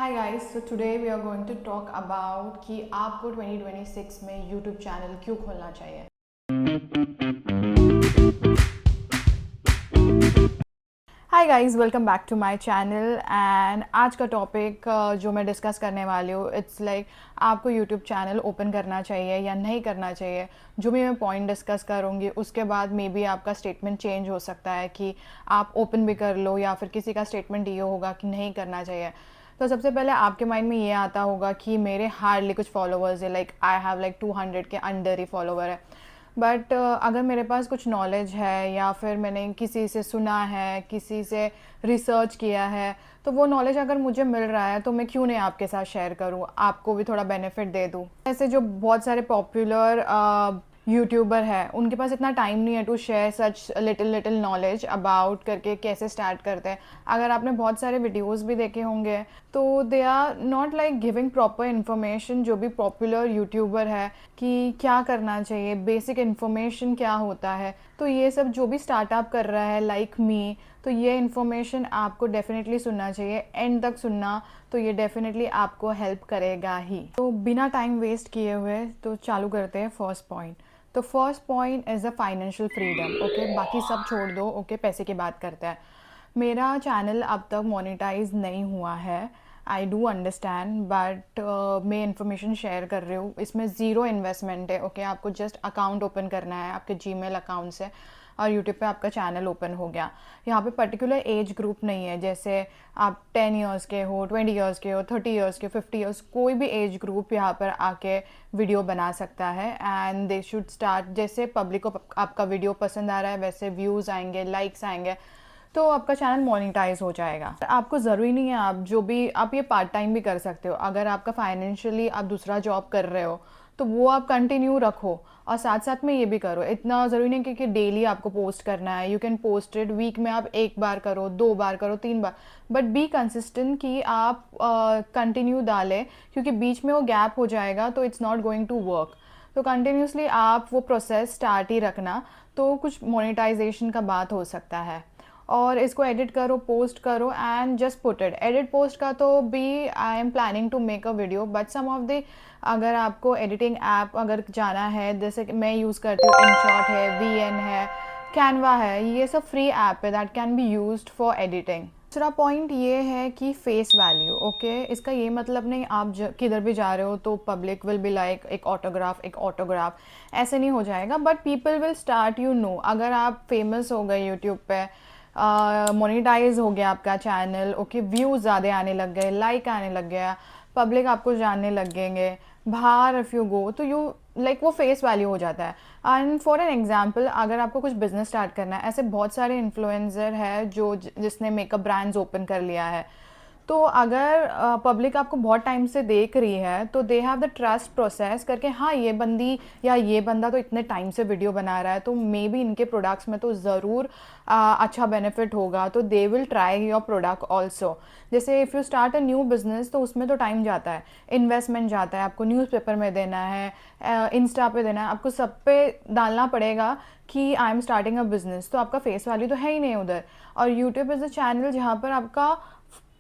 Hi guys, so today we are going to talk about कि आपको 2026 में YouTube channel क्यों खोलना चाहिए। Hi guys, welcome back to my channel. And आज का टॉपिक जो मैं डिस्कस करने वाली हूँ, इट्स लाइक आपको यूट्यूब चैनल ओपन करना चाहिए या नहीं करना चाहिए। जो भी मैं पॉइंट डिस्कस करूँगी उसके बाद मे बी आपका स्टेटमेंट चेंज हो सकता है कि आप ओपन भी कर लो या फिर किसी का स्टेटमेंट ये होगा कि नहीं करना चाहिए। तो सबसे पहले आपके माइंड में ये आता होगा कि मेरे हार्डली कुछ फॉलोअर्स है, लाइक आई हैव लाइक 200 के अंडर ही फॉलोवर है। बट अगर मेरे पास कुछ नॉलेज है या फिर मैंने किसी से सुना है, किसी से रिसर्च किया है, तो वो नॉलेज अगर मुझे मिल रहा है तो मैं क्यों नहीं आपके साथ शेयर करूँ, आपको भी थोड़ा बेनिफिट दे दूँ। ऐसे जो बहुत सारे पॉपुलर यूट्यूबर है उनके पास इतना टाइम नहीं है to share such little little knowledge about करके कैसे स्टार्ट करते हैं। अगर आपने बहुत सारे वीडियोस भी देखे होंगे तो they are not like giving proper information. जो भी पॉपुलर यूट्यूबर है कि क्या करना चाहिए, बेसिक इन्फॉर्मेशन क्या होता है, तो ये सब जो भी स्टार्टअप कर रहा है लाइक मी, तो ये इन्फॉर्मेशन आपको डेफिनेटली सुनना चाहिए, एंड तक सुनना, तो ये डेफिनेटली आपको हेल्प करेगा ही। तो बिना टाइम वेस्ट किए हुए तो चालू करते हैं फर्स्ट पॉइंट। तो first point is a financial freedom. Okay, बाकी सब छोड़ दो। ओके, पैसे की बात करते हैं। मेरा चैनल अब तक मोनेटाइज नहीं हुआ है, आई डू अंडरस्टैंड, बट मैं इंफॉर्मेशन शेयर कर रही हूँ। इसमें ज़ीरो इन्वेस्टमेंट है। ओके, आपको जस्ट अकाउंट ओपन करना है आपके जीमेल अकाउंट से और यूट्यूब पे आपका चैनल ओपन हो गया। यहाँ पे पर्टिकुलर एज ग्रुप नहीं है, जैसे आप 10 इयर्स के हो, 20 इयर्स के हो, 30 इयर्स के, 50 इयर्स, कोई भी एज ग्रुप यहाँ पर आके वीडियो बना सकता है। एंड दे शुड स्टार्ट, जैसे पब्लिक को आपका वीडियो पसंद आ रहा है वैसे व्यूज़ आएंगे, लाइक्स आएंगे, तो आपका चैनल मोनेटाइज हो जाएगा। आपको ज़रूरी नहीं है, आप जो भी आप ये पार्ट टाइम भी कर सकते हो। अगर आपका फाइनेंशियली आप दूसरा जॉब कर रहे हो तो वो आप कंटिन्यू रखो और साथ साथ में ये भी करो। इतना ज़रूरी नहीं कि डेली आपको पोस्ट करना है। You can post it week में, आप एक बार करो, 2 बार करो, 3 बार, बट बी कंसिस्टेंट कि आप कंटिन्यू डालें, क्योंकि बीच में वो गैप हो जाएगा तो it's not going to work. तो कंटिन्यूसली आप वो प्रोसेस स्टार्ट ही रखना, तो कुछ मोनेटाइजेशन का बात हो सकता है। और इसको एडिट करो, पोस्ट करो and just put it. Edit post का तो भी I am planning to make a video, but some of the, अगर आपको एडिटिंग ऐप अगर जाना है, जैसे कि मैं यूज़ करती हूँ, InShot है, VN है, कैनवा है, ये सब फ्री ऐप है that can be used for editing. दूसरा पॉइंट ये है कि फेस वैल्यू। ओके, इसका ये मतलब नहीं आप किधर भी जा रहे हो तो पब्लिक विल बी लाइक एक ऑटोग्राफ, एक ऑटोग्राफ, ऐसे नहीं हो जाएगा, but people will start you know. अगर आप फेमस हो गए यूट्यूब पे, मोनेटाइज हो गया आपका चैनल, ओके, व्यूज़ ज़्यादा आने लग गए, लाइक आने लग गया, पब्लिक आपको जानने लगेंगे, बाहर इफ़ यू गो तो यू लाइक वो फेस वैल्यू हो जाता है। एंड फॉर एन एग्जांपल, अगर आपको कुछ बिजनेस स्टार्ट करना है, ऐसे बहुत सारे इन्फ्लुएंसर है जो जिसने मेकअप ब्रांड्स ओपन कर लिया है, तो अगर पब्लिक आपको बहुत टाइम से देख रही है तो they have the trust process करके, हाँ ये बंदी या ये बंदा तो इतने टाइम से वीडियो बना रहा है, तो मे बी इनके प्रोडक्ट्स में तो ज़रूर अच्छा बेनिफिट होगा, तो they will try your product also. जैसे if you start a new business तो उसमें तो टाइम जाता है, इन्वेस्टमेंट जाता है, आपको न्यूज़पेपर में देना है, इंस्टा पे देना है, आपको सब पे डालना पड़ेगा कि I am starting a business, तो आपका फेस वैल्यू तो है ही नहीं उधर। और यूट्यूब इज़ अ चैनल जहाँ पर आपका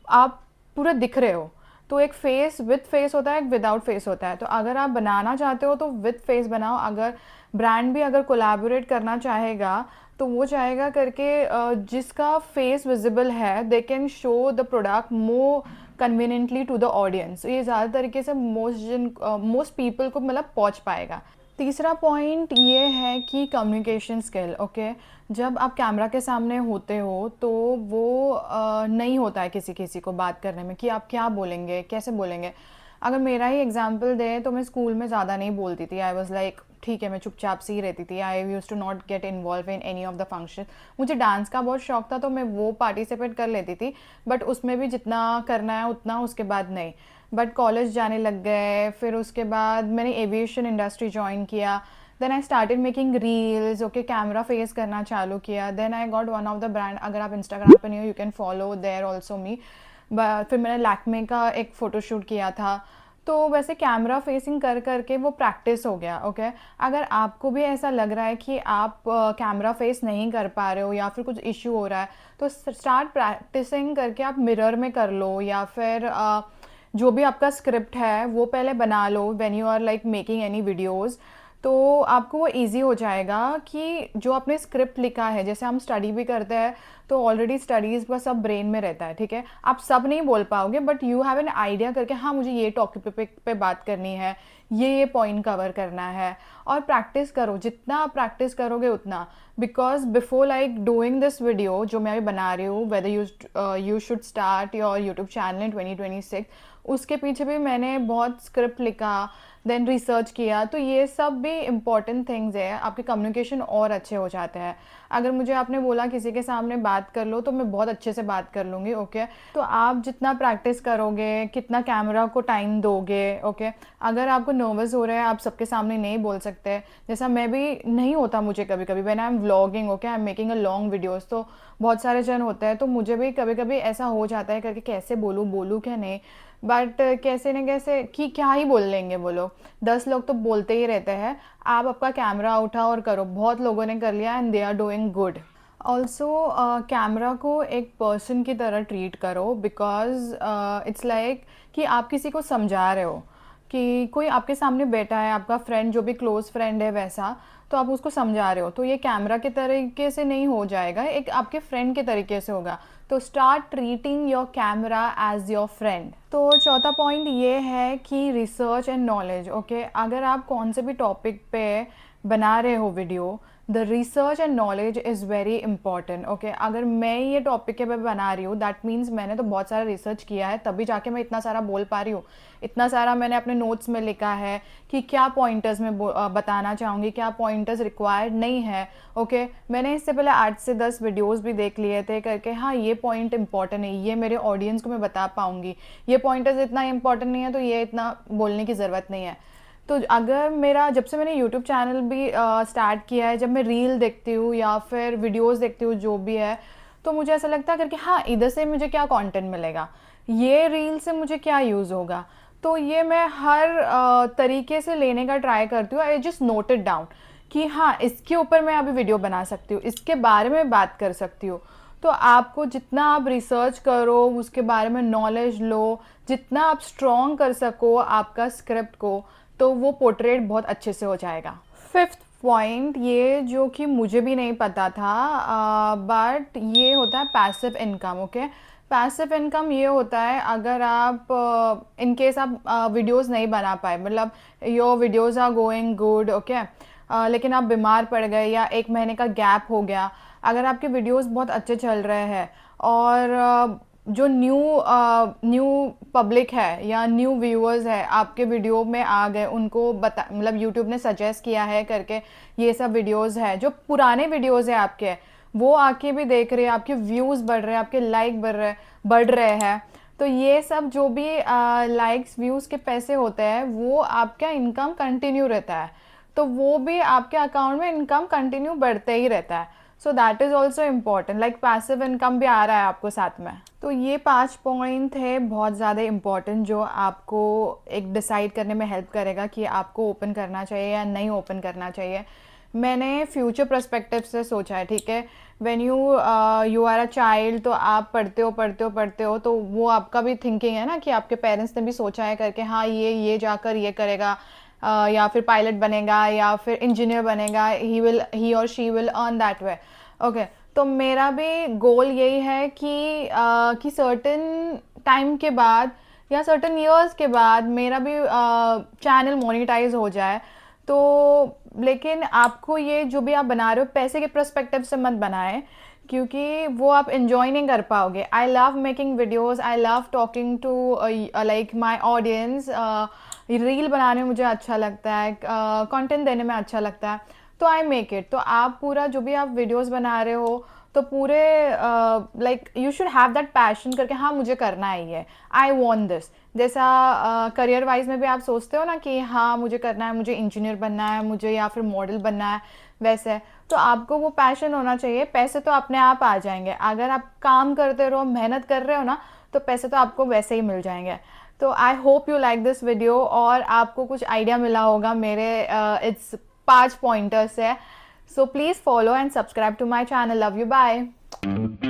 आप पूरा दिख रहे हो, तो एक फेस विद फेस होता है, एक विदाउट फेस होता है। तो अगर आप बनाना चाहते हो तो विद फेस बनाओ। अगर ब्रांड भी अगर कोलैबोरेट करना चाहेगा तो वो चाहेगा करके जिसका फेस विजिबल है, they can show the product more conveniently to the audience. ये ज़्यादा तरीके से मोस्ट पीपल को मतलब पहुंच पाएगा। तीसरा पॉइंट ये है कि कम्युनिकेशन स्किल। ओके, जब आप कैमरा के सामने होते हो तो वो नहीं होता है किसी किसी को बात करने में कि आप क्या बोलेंगे, कैसे बोलेंगे। अगर मेरा ही एग्जांपल दें तो मैं स्कूल में ज़्यादा नहीं बोलती थी। आई वॉज लाइक ठीक है, मैं चुपचाप सी ही रहती थी। I use to not get involve in any of the function. मुझे डांस का बहुत शौक था तो मैं वो पार्टिसिपेट कर लेती थी, बट उसमें भी जितना करना है उतना, उसके बाद नहीं। बट कॉलेज जाने लग गए, फिर उसके बाद मैंने एविएशन इंडस्ट्री ज्वाइन किया। Then I started making reels. Okay, camera face करना चालू किया। Then I got one of the brand, अगर आप इंस्टाग्राम पे नहीं हो you can follow there also me. फिर मैंने लैक्मे का एक फ़ोटोशूट किया था। तो वैसे कैमरा फेसिंग कर करके वो प्रैक्टिस हो गया। ओके, अगर आपको भी ऐसा लग रहा है कि आप कैमरा फेस नहीं कर पा रहे हो या फिर कुछ इश्यू हो रहा है, तो स्टार्ट प्रैक्टिसिंग करके आप मिरर में कर लो, या फिर जो भी आपका स्क्रिप्ट है वो पहले बना लो when you are like making any videos. तो आपको वो इजी हो जाएगा कि जो आपने स्क्रिप्ट लिखा है, जैसे हम स्टडी भी करते हैं तो ऑलरेडी स्टडीज़ का सब ब्रेन में रहता है, ठीक है। आप सब नहीं बोल पाओगे but you have an idea करके, हाँ मुझे ये टॉपिक पे बात करनी है, ये पॉइंट कवर करना है। और प्रैक्टिस करो, जितना आप प्रैक्टिस करोगे उतना, because before like doing this video जो मैं अभी बना रही हूँ, whether you should start your YouTube channel in 2026, उसके पीछे भी मैंने बहुत स्क्रिप्ट लिखा, देन रिसर्च किया। तो ये सब भी इम्पॉर्टेंट थिंग्स है, आपके कम्युनिकेशन और अच्छे हो जाते हैं। अगर मुझे आपने बोला किसी के सामने बात कर लो तो मैं बहुत अच्छे से बात कर लूँगी, ओके। तो आप जितना प्रैक्टिस करोगे, कितना कैमरा को टाइम दोगे, ओके। अगर आपको नर्वस हो रहा है, आप सबके सामने नहीं बोल सकते, जैसा मैं भी नहीं होता मुझे कभी कभी, when I am vlogging, okay, I am making a long videos, तो बहुत सारे जन होते हैं तो मुझे भी कभी कभी ऐसा हो जाता है करके कैसे बोलूँ क्या नहीं, बट कैसे न कैसे कि क्या ही बोल लेंगे वो लोग, 10 लोग तो बोलते ही रहते हैं। आप आपका कैमरा उठाओ और करो, बहुत लोगों ने कर लिया and they are doing good. Also camera को एक पर्सन की तरह ट्रीट करो, बिकॉज इट्स लाइक कि आप किसी को समझा रहे हो, कि कोई आपके सामने बैठा है, आपका फ्रेंड, जो भी क्लोज फ्रेंड है वैसा, तो आप उसको समझा रहे हो, तो ये कैमरा के तरीके से नहीं हो जाएगा, एक आपके फ्रेंड के तरीके से होगा। तो start treating your camera as your friend. तो चौथा पॉइंट ये है कि रिसर्च एंड नॉलेज, ओके। अगर आप कौन से भी टॉपिक पे बना रहे हो video, the research and knowledge is very important, okay. अगर मैं ये टॉपिक के पे बना रही हूँ, दैट मीन्स मैंने तो बहुत सारा रिसर्च किया है, तभी जाके मैं इतना सारा बोल पा रही हूँ। इतना सारा मैंने अपने नोट्स में लिखा है कि क्या पॉइंटर्स मैं बताना चाहूँगी, क्या पॉइंटर्स रिक्वायर्ड नहीं है, ओके। मैंने इससे पहले 8 से 10 वीडियोज़ भी देख लिए थे करके, हाँ ये पॉइंट इंपॉर्टेंट है, ये मेरे ऑडियंस को मैं बता पाऊँगी, ये पॉइंटर्स इतना इंपॉर्टेंट नहीं है तो ये इतना बोलने की ज़रूरत नहीं है। तो अगर मेरा, जब से मैंने यूट्यूब चैनल भी स्टार्ट किया है, जब मैं रील देखती हूँ या फिर वीडियोस देखती हूँ जो भी है, तो मुझे ऐसा लगता है करके हाँ इधर से मुझे क्या कंटेंट मिलेगा, ये रील से मुझे क्या यूज़ होगा, तो ये मैं हर तरीके से लेने का ट्राई करती हूँ। I just note it down कि हाँ इसके ऊपर मैं अभी वीडियो बना सकती हूँ, इसके बारे में बात कर सकती हूँ। तो आपको जितना आप रिसर्च करो, उसके बारे में नॉलेज लो, जितना आप स्ट्रॉन्ग कर सको आपका स्क्रिप्ट को, तो वो पोर्ट्रेट बहुत अच्छे से हो जाएगा। फिफ्थ पॉइंट, ये जो कि मुझे भी नहीं पता था, बट ये होता है passive income, okay. Passive income ये होता है अगर आप इन केस आप वीडियोस नहीं बना पाए, मतलब your videos are going good, okay, लेकिन आप बीमार पड़ गए या 1 महीने का गैप हो गया, अगर आपके वीडियोस बहुत अच्छे चल रहे हैं और जो न्यू पब्लिक है या न्यू व्यूअर्स है आपके वीडियो में आ गए, उनको बता, मतलब यूट्यूब ने सजेस्ट किया है करके ये सब वीडियोस है, जो पुराने वीडियोस है आपके, वो आके भी देख रहे हैं, आपके व्यूज़ बढ़ रहे हैं, आपके लाइक बढ़ रहे हैं, तो ये सब जो भी लाइक्स व्यूज़ के पैसे होते हैं वो आपका इनकम कंटिन्यू रहता है, तो वो भी आपके अकाउंट में इनकम कंटिन्यू बढ़ते ही रहता है। So that is also important, like passive income भी आ रहा है आपको साथ में। तो ये 5 पॉइंट है बहुत ज़्यादा इम्पॉर्टेंट, जो आपको एक डिसाइड करने में हेल्प करेगा कि आपको ओपन करना चाहिए या नहीं ओपन करना चाहिए। मैंने फ्यूचर पर्सपेक्टिव से सोचा है, ठीक है। When you are a child, तो आप पढ़ते हो तो वो आपका भी थिंकिंग है ना कि आपके पेरेंट्स ने भी सोचा है करके, हाँ ये जाकर ये करेगा, या फिर पायलट बनेगा या फिर इंजीनियर बनेगा, ही और she will earn that way, okay. तो मेरा भी गोल यही है कि सर्टेन टाइम के बाद या सर्टेन ईयर्स के बाद मेरा भी चैनल मोनेटाइज हो जाए। तो लेकिन आपको ये जो भी आप बना रहे हो पैसे के पर्सपेक्टिव से मत बनाएं, क्योंकि वो आप इंजॉय नहीं कर पाओगे। I love making videos, I love talking to like my audience, reel बनाने में मुझे अच्छा लगता है, कंटेंट देने में अच्छा लगता है, तो आई मेक इट। तो आप पूरा जो भी आप वीडियोज़ बना रहे हो तो पूरे like you should have that passion करके, हाँ मुझे करना है ये, आई वॉन्ट दिस। जैसा करियर वाइज में भी आप सोचते हो ना कि हाँ मुझे करना है, मुझे इंजीनियर बनना है, मुझे या फिर मॉडल बनना है, वैसे तो आपको वो पैशन होना चाहिए। पैसे तो अपने आप आ जाएंगे, अगर आप काम करते रहो, मेहनत कर रहे हो ना, तो पैसे तो आपको वैसे ही मिल जाएंगे। तो I hope you like this video और आपको कुछ आइडिया मिला होगा मेरे इट्स 5 पॉइंटर्स है। So please follow and subscribe to my channel. Love you. Bye.